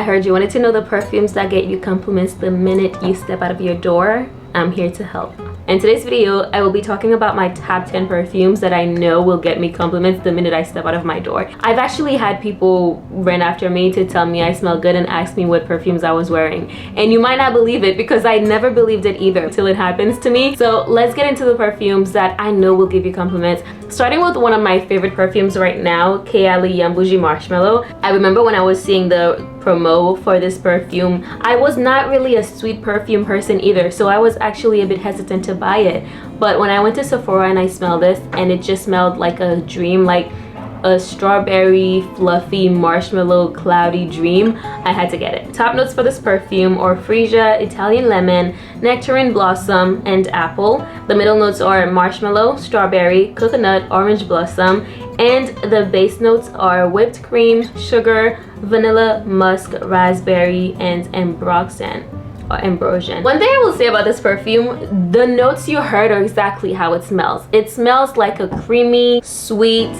I heard you wanted to know the perfumes that get you compliments the minute you step out of your door. I'm here to help. In today's video, I will be talking about my top 10 perfumes that I know will get me compliments the minute I step out of my door. I've actually had people run after me to tell me I smell good and ask me what perfumes I was wearing. And you might not believe it because I never believed it either until it happens to me. So let's get into the perfumes that I know will give you compliments. Starting with one of my favorite perfumes right now, Kayali Young Bougie Marshmallow. I remember when I was seeing the promo for this perfume, I was not really a sweet perfume person either, so I was actually a bit hesitant to buy it. But when I went to Sephora and I smelled this, and it just smelled like a dream, like a strawberry fluffy marshmallow cloudy dream, I had to get it. Top notes for this perfume are freesia, Italian lemon, nectarine blossom, and apple. The middle notes are marshmallow, strawberry, coconut, orange blossom, and the base notes are whipped cream, sugar, vanilla, musk, raspberry, and ambroxan. Ambrosian. One thing I will say about this perfume, the notes you heard are exactly how it smells. It smells like a creamy, sweet,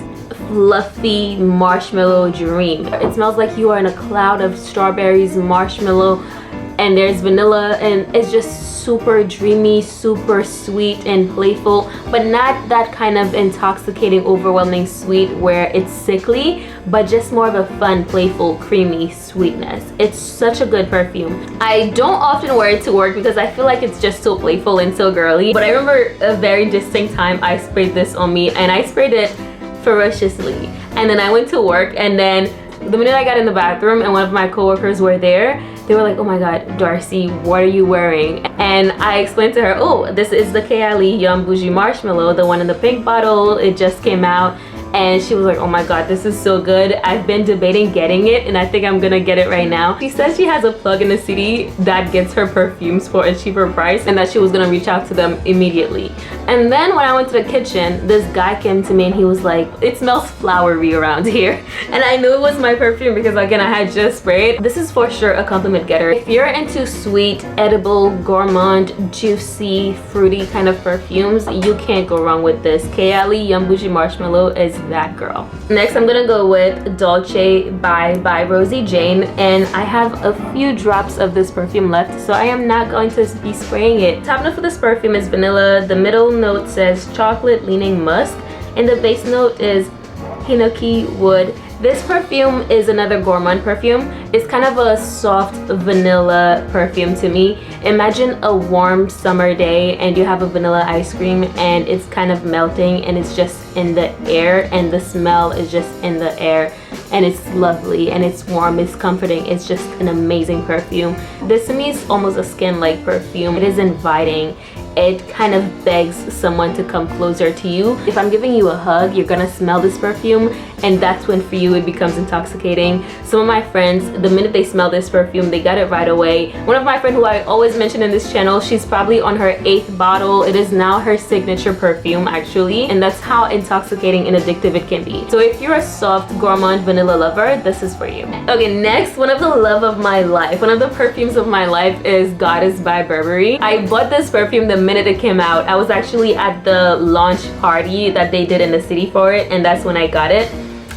fluffy marshmallow dream. It smells like you are in a cloud of strawberries, marshmallow, and there's vanilla, and it's just super dreamy, super sweet and playful, but not that kind of intoxicating, overwhelming sweet where it's sickly, but just more of a fun, playful, creamy sweetness. It's such a good perfume. I don't often wear it to work because I feel like it's just so playful and so girly, but I remember a very distinct time I sprayed this on me, and I sprayed it ferociously, and then I went to work, and then the minute I got in the bathroom and one of my coworkers were there, they were like, "Oh my god, Darcy, what are you wearing?" And I explained to her, "Oh, this is the Kayali Young Bougie Marshmallow, the one in the pink bottle. It just came out." And she was like, "Oh my god, this is so good. I've been debating getting it, and I think I'm gonna get it right now." She says she has a plug in the city that gets her perfumes for a cheaper price, and that she was gonna reach out to them immediately. And then when I went to the kitchen, this guy came to me and he was like, "It smells flowery around here." And I knew it was my perfume because, again, I had just sprayed. This is for sure a compliment getter. If you're into sweet, edible, gourmand, juicy, fruity kind of perfumes, you can't go wrong with this. Kayali Young Bougie Marshmallow is that girl. Next, I'm gonna go with Dolce by Rosie Jane, and I have a few drops of this perfume left, so I am not going to be spraying it. Top note for this perfume is vanilla. The middle note says chocolate leaning musk, and the base note is hinoki wood. This perfume is another gourmand perfume. It's kind of a soft vanilla perfume to me. Imagine a warm summer day and you have a vanilla ice cream and it's kind of melting and it's just in the air, and the smell is just in the air, and it's lovely and it's warm, it's comforting. It's just an amazing perfume. This to me is almost a skin-like perfume. It is inviting. It kind of begs someone to come closer to you. If I'm giving you a hug, you're gonna smell this perfume, and that's when for you it becomes intoxicating. Some of my friends, the minute they smell this perfume, they got it right away. One of my friends who I always mention in this channel, she's probably on her 8th bottle. It is now her signature perfume actually, and that's how intoxicating and addictive it can be. So if you're a soft gourmand vanilla lover, this is for you. Okay, next, one of the love of my life, one of the perfumes of my life is Goddess by Burberry. I bought this perfume the minute it came out. I was actually at the launch party that they did in the city for it, and that's when I got it.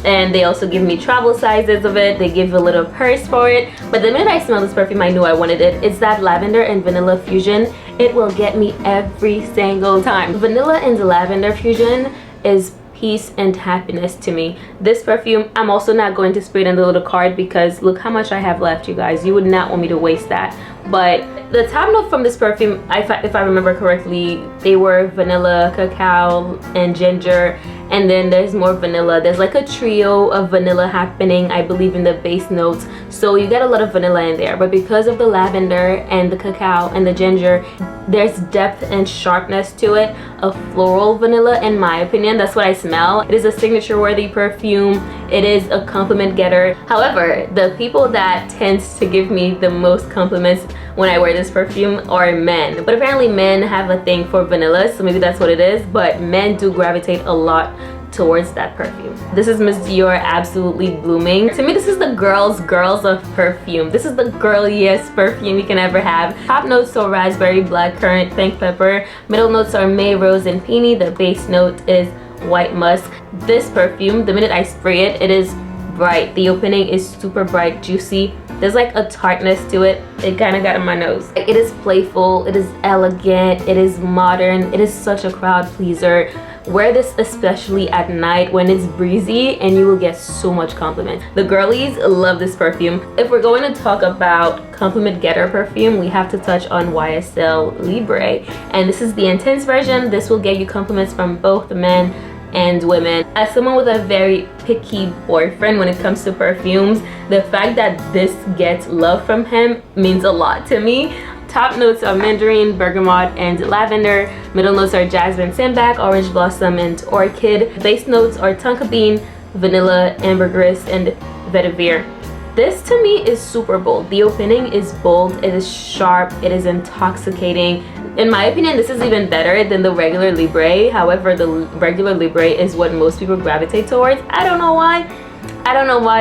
And they also give me travel sizes of it. They give a little purse for it. But the minute I smelled this perfume, I knew I wanted it. It's that lavender and vanilla fusion. It will get me every single time. Vanilla and lavender fusion is peace and happiness to me. This perfume, I'm also not going to spray it in the little card because look how much I have left, you guys. You would not want me to waste that. But the top note from this perfume, if I remember correctly, they were vanilla, cacao, and ginger. And then there's more vanilla. There's like a trio of vanilla happening, I believe, in the base notes. So you get a lot of vanilla in there. But because of the lavender and the cacao and the ginger, there's depth and sharpness to it. A floral vanilla, in my opinion. That's what I smell. It is a signature worthy perfume. It is a compliment getter. However, the people that tends to give me the most compliments when I wear this perfume are men. But apparently men have a thing for vanilla, so maybe that's what it is. But men do gravitate a lot towards that perfume. This is Miss Dior Absolutely Blooming. To me, this is the girls of perfume. This is the girliest perfume you can ever have. Top notes are raspberry, blackcurrant, pink pepper. Middle notes are may, rose, and peony. The base note is white musk. This perfume, the minute I spray it, it is bright. The opening is super bright, juicy. There's like a tartness to it. It kind of got in my nose. It is playful, it is elegant, it is modern, it is such a crowd pleaser. Wear this especially at night when it's breezy and you will get so much compliments. The girlies love this perfume. If we're going to talk about compliment getter perfume, we have to touch on YSL Libre, and this is the intense version. This will get you compliments from both men and women. As someone with a very picky boyfriend when it comes to perfumes, the fact that this gets love from him means a lot to me. Top notes are mandarin, bergamot, and lavender. Middle notes are jasmine, sambac, orange blossom, and orchid. Base notes are tonka bean, vanilla, ambergris, and vetiver. This to me is super bold. The opening is bold, it is sharp, it is intoxicating. In my opinion, this is even better than the regular Libre. However, the regular Libre is what most people gravitate towards. I don't know why.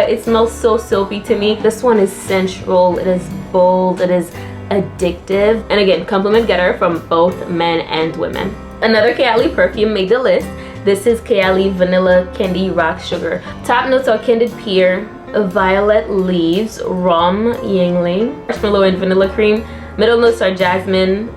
It smells so soapy to me. This one is sensual, it is bold, it is addictive, and again, compliment getter from both men and women. Another Kayali perfume made the list. This is Kayali Vanilla Candy Rock Sugar. Top notes are candied pear, violet leaves, rum, yingling, marshmallow, and vanilla cream. Middle notes are jasmine,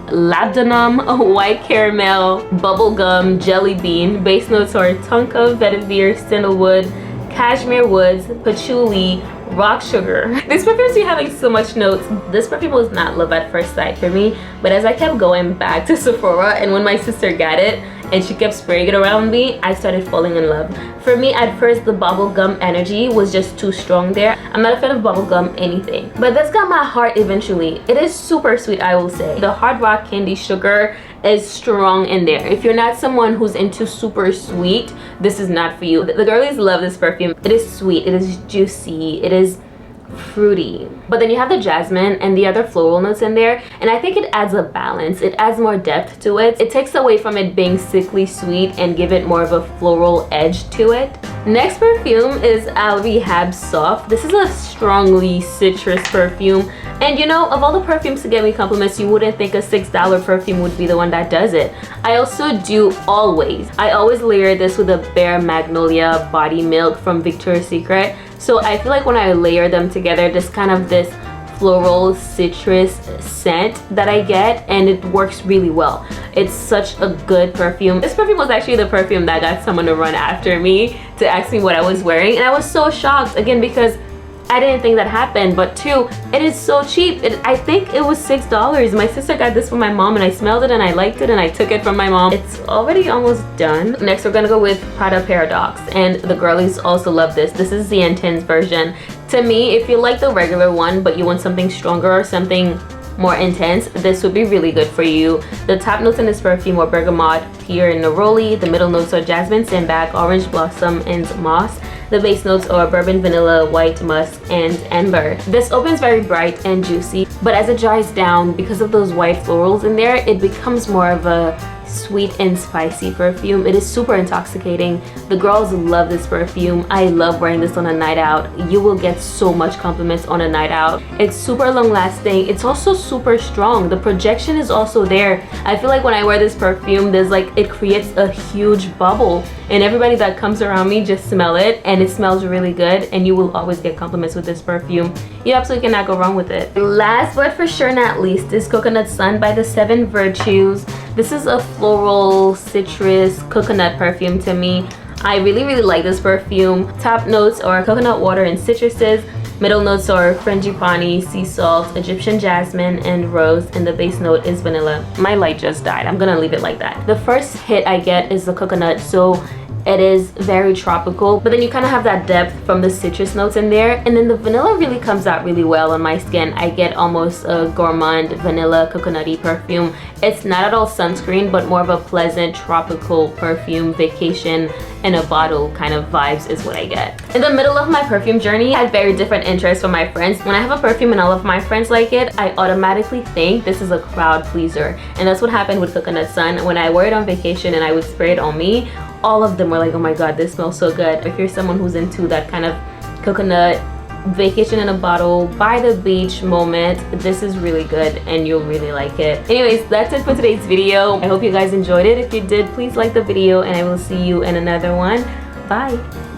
labdanum, white caramel, bubblegum, jelly bean. Base notes are tonka, vetiver, sandalwood, cashmere woods, patchouli, rock sugar. These perfumes are having so much notes. This perfume was not love at first sight for me, but as I kept going back to Sephora and when my sister got it and she kept spraying it around me, I started falling in love. For me, at first, the bubblegum energy was just too strong there. I'm not a fan of bubblegum anything, but this got my heart eventually. It is super sweet, I will say. The hard rock candy sugar is strong in there. If you're not someone who's into super sweet, this is not for you. The girlies love this perfume. It is sweet, it is juicy, it is fruity, but then you have the jasmine and the other floral notes in there, and I think it adds a balance. It adds more depth to it. It takes away from it being sickly sweet and give it more of a floral edge to it. Next perfume is Al Rehab Soft. This is a strongly citrus perfume, and you know, of all the perfumes to get me compliments, you wouldn't think a $6 perfume would be the one that does it. I also do I always layer this with a Bare Magnolia Body Milk from Victoria's Secret. So I feel like when I layer them together, there's kind of this floral citrus scent that I get, and it works really well. It's such a good perfume. This perfume was actually the perfume that got someone to run after me to ask me what I was wearing, and I was so shocked, again, because I didn't think that happened, but two, it is so cheap. I think it was $6. My sister got this for my mom, and I smelled it and I liked it and I took it from my mom. It's already almost done. Next, we're gonna go with Prada Paradox, and the girlies also love this. This is the intense version. To me, if you like the regular one but you want something stronger or something more intense, this would be really good for you. The top notes in this perfume are bergamot, pear, and neroli. The middle notes are jasmine, sambac, orange blossom, and moss. The base notes are bourbon, vanilla, white musk, and amber. This opens very bright and juicy, but as it dries down, because of those white florals in there, it becomes more of a sweet and spicy perfume. It is super intoxicating. The girls love this perfume. I love wearing this on a night out. You will get so much compliments on a night out. It's super long lasting. It's also super strong. The projection is also there. I feel like when I wear this perfume, there's like, it creates a huge bubble, and everybody that comes around me just smell it, and it smells really good, and you will always get compliments with this perfume. You absolutely cannot go wrong with it. Last but for sure not least is Coconut Sun by the 7 Virtues. This is a floral citrus coconut perfume to me. I really like this perfume. Top notes are coconut water and citruses. Middle notes are frangipani, sea salt, Egyptian jasmine, and rose, and the base note is vanilla. My light just died. I'm gonna leave it like that. The first hit I get is the coconut, so it is very tropical, but then you kind of have that depth from the citrus notes in there, and then the vanilla really comes out really well on my skin. I get almost a gourmand vanilla coconutty perfume. It's not at all sunscreen, but more of a pleasant tropical perfume, vacation in a bottle kind of vibes is what I get. In the middle of my perfume journey, I had very different interests from my friends. When I have a perfume and all of my friends like it, I automatically think this is a crowd pleaser, and that's what happened with Coconut Sun. When I wore it on vacation and I would spray it on me, all of them were like, oh my god, this smells so good. If you're someone who's into that kind of coconut vacation in a bottle by the beach moment, this is really good and you'll really like it. Anyways, that's it for today's video. I hope you guys enjoyed it. If you did, please like the video, and I will see you in another one. Bye.